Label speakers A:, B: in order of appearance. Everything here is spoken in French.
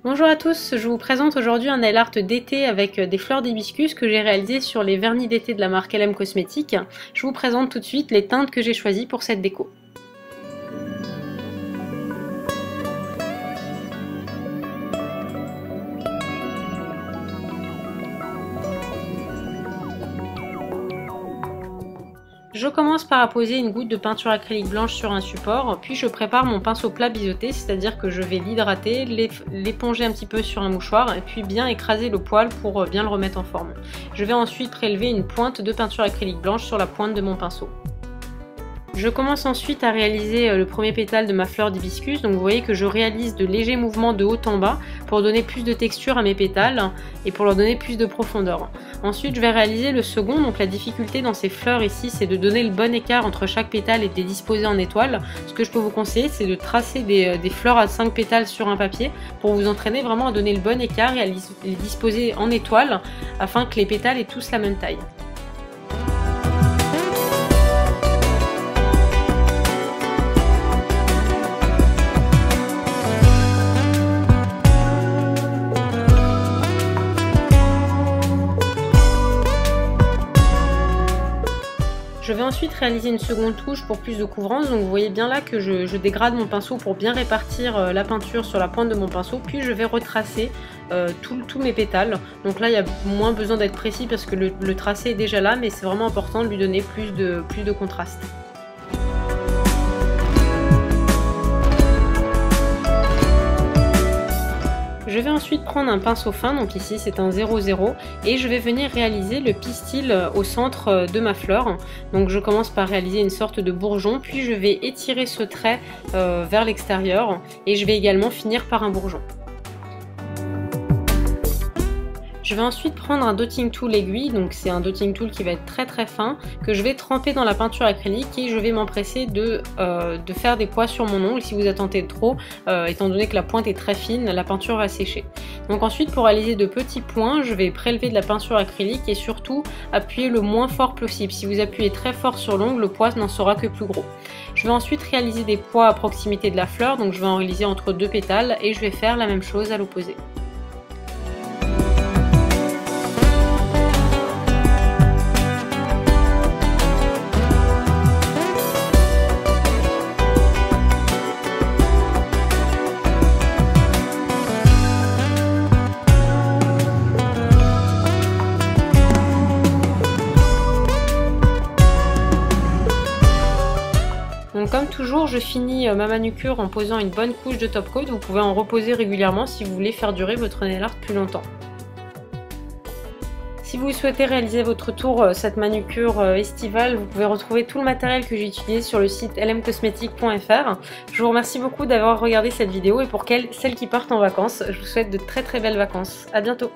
A: Bonjour à tous, je vous présente aujourd'hui un nail art d'été avec des fleurs d'hibiscus que j'ai réalisé sur les vernis d'été de la marque LM Cosmetics. Je vous présente tout de suite les teintes que j'ai choisies pour cette déco. Je commence par apposer une goutte de peinture acrylique blanche sur un support, puis je prépare mon pinceau plat biseauté, c'est-à-dire que je vais l'hydrater, l'éponger un petit peu sur un mouchoir et puis bien écraser le poil pour bien le remettre en forme. Je vais ensuite prélever une pointe de peinture acrylique blanche sur la pointe de mon pinceau. Je commence ensuite à réaliser le premier pétale de ma fleur d'hibiscus, donc vous voyez que je réalise de légers mouvements de haut en bas pour donner plus de texture à mes pétales et pour leur donner plus de profondeur. Ensuite je vais réaliser le second, donc la difficulté dans ces fleurs ici c'est de donner le bon écart entre chaque pétale et de les disposer en étoiles. Ce que je peux vous conseiller c'est de tracer des fleurs à 5 pétales sur un papier pour vous entraîner vraiment à donner le bon écart et à les disposer en étoiles afin que les pétales aient tous la même taille. Je vais ensuite réaliser une seconde touche pour plus de couvrance, donc vous voyez bien là que je dégrade mon pinceau pour bien répartir la peinture sur la pointe de mon pinceau, puis je vais retracer tous mes pétales. Donc là il y a moins besoin d'être précis parce que le tracé est déjà là, mais c'est vraiment important de lui donner plus de contraste. Je vais ensuite prendre un pinceau fin, donc ici c'est un 00, et je vais venir réaliser le pistil au centre de ma fleur. Donc je commence par réaliser une sorte de bourgeon, puis je vais étirer ce trait vers l'extérieur, et je vais également finir par un bourgeon. Je vais ensuite prendre un dotting tool aiguille, donc c'est un dotting tool qui va être très fin, que je vais tremper dans la peinture acrylique et je vais m'empresser de faire des pois sur mon ongle. Si vous attendez trop, étant donné que la pointe est très fine, la peinture va sécher. Donc ensuite pour réaliser de petits points, je vais prélever de la peinture acrylique et surtout appuyer le moins fort possible. Si vous appuyez très fort sur l'ongle, le pois n'en sera que plus gros. Je vais ensuite réaliser des pois à proximité de la fleur, donc je vais en réaliser entre deux pétales et je vais faire la même chose à l'opposé. Donc comme toujours, je finis ma manucure en posant une bonne couche de top coat. Vous pouvez en reposer régulièrement si vous voulez faire durer votre nail art plus longtemps. Si vous souhaitez réaliser votre tour cette manucure estivale, vous pouvez retrouver tout le matériel que j'ai utilisé sur le site lmcosmetics.fr. Je vous remercie beaucoup d'avoir regardé cette vidéo et pour celles qui partent en vacances, je vous souhaite de très belles vacances. À bientôt.